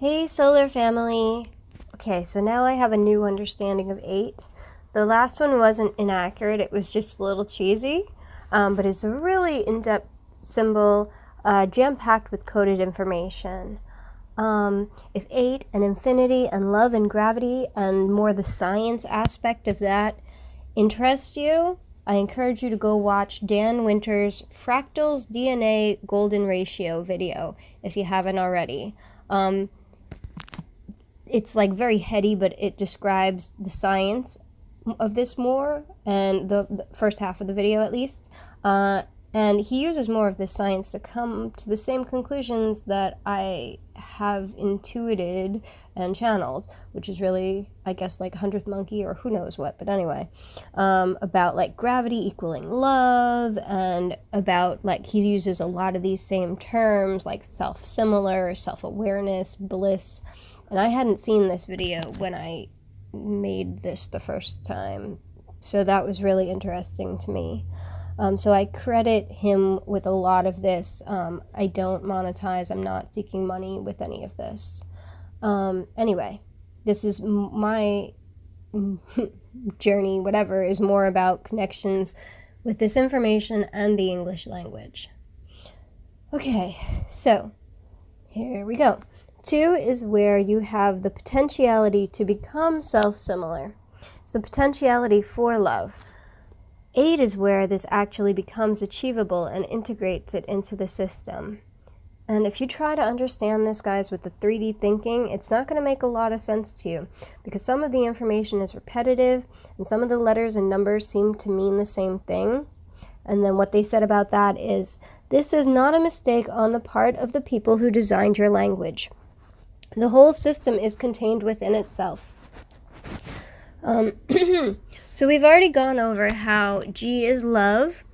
Hey solar family! Okay, so now I have a new understanding of 8. The last one wasn't inaccurate, it was just a little cheesy, but it's a really in-depth symbol, jam-packed with coded information. If 8 and infinity and love and gravity and more the science aspect of that interests you, I encourage you to go watch Dan Winter's Fractals DNA Golden Ratio video if you haven't already. It's like very heady, but it describes the science of this more, and the first half of the video at least. And he uses more of this science to come to the same conclusions that I have intuited and channeled, which is really, I guess, like 100th Monkey or who knows what, but anyway, about like gravity equaling love, and about like he uses a lot of these same terms like self-similar, self-awareness, bliss. And I hadn't seen this video when I made this the first time, so that was really interesting to me. So I credit him with a lot of this. I don't monetize. I'm not seeking money with any of this. Anyway, this is my journey, whatever, is more about connections with this information and the English language. Okay, so here we go. 2 is where you have the potentiality to become self-similar. It's the potentiality for love. 8 is where this actually becomes achievable and integrates it into the system. And if you try to understand this, guys, with the 3D thinking, it's not going to make a lot of sense to you, because some of the information is repetitive and some of the letters and numbers seem to mean the same thing. And then what they said about that is, this is not a mistake on the part of the people who designed your language. The whole system is contained within itself. So we've already gone over how G is love,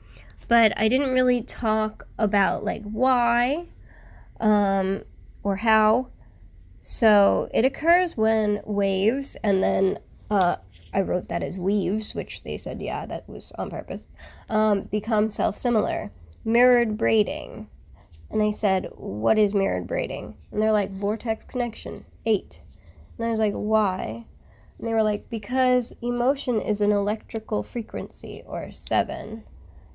but I didn't really talk about like why or how. So it occurs when waves, and then I wrote that as weaves, which they said, yeah, that was on purpose, become self-similar. Mirrored braiding. And I said, what is mirrored braiding? And they're like, vortex connection, 8. And I was like, why? And they were like, because emotion is an electrical frequency, or 7.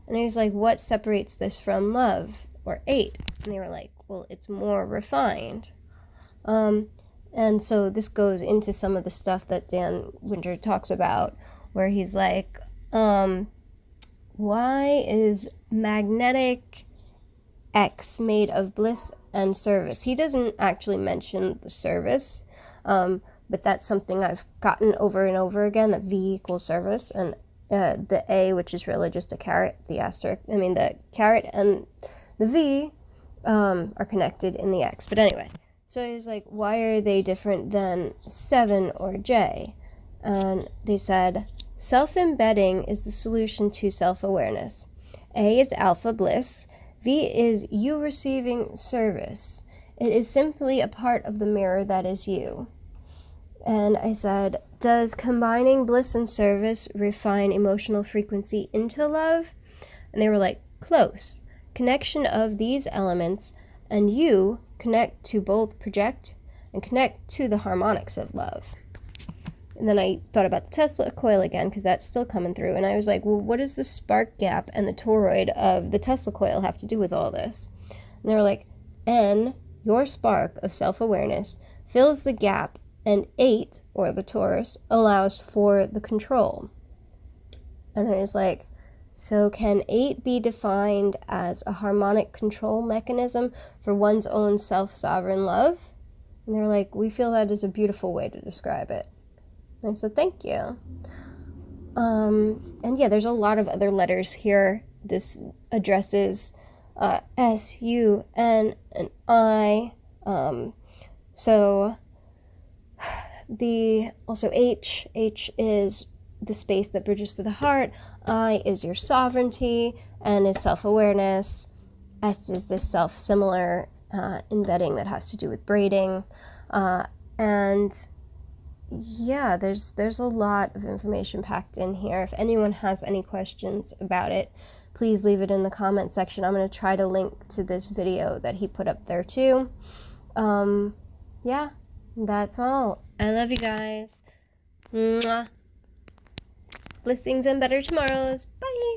And I was like, what separates this from love, or 8? And they were like, well, it's more refined. And so this goes into some of the stuff that Dan Winter talks about, where he's like, why is magnetic X made of bliss and service? He doesn't actually mention the service, but that's something I've gotten over and over again, that V equals service, and the A, which is really just a caret, the asterisk, the caret and the V are connected in the X. But anyway, so he's like, why are they different than 7 or J? And they said, self-embedding is the solution to self-awareness. A is alpha bliss. V is you receiving service. It is simply a part of the mirror that is you. And I said, does combining bliss and service refine emotional frequency into love? And they were like, close. Connection of these elements, and you connect to both project and connect to the harmonics of love. And then I thought about the Tesla coil again, because that's still coming through. And I was like, well, what does the spark gap and the toroid of the Tesla coil have to do with all this? And they were like, N, your spark of self-awareness, fills the gap, and 8, or the torus, allows for the control. And I was like, so can 8 be defined as a harmonic control mechanism for one's own self-sovereign love? And they were like, we feel that is a beautiful way to describe it. And I said, thank you. And yeah, there's a lot of other letters here. This addresses S, U, N, and I. So also H is the space that bridges to the heart. I is your sovereignty, N is self-awareness. S is this self-similar embedding that has to do with braiding. And yeah, there's a lot of information packed in here. If anyone has any questions about it, please leave it in the comment section. I'm going to try to link to this video that he put up there too. Yeah, That's all. I love you guys. Mwah. Blessings and better tomorrows. Bye.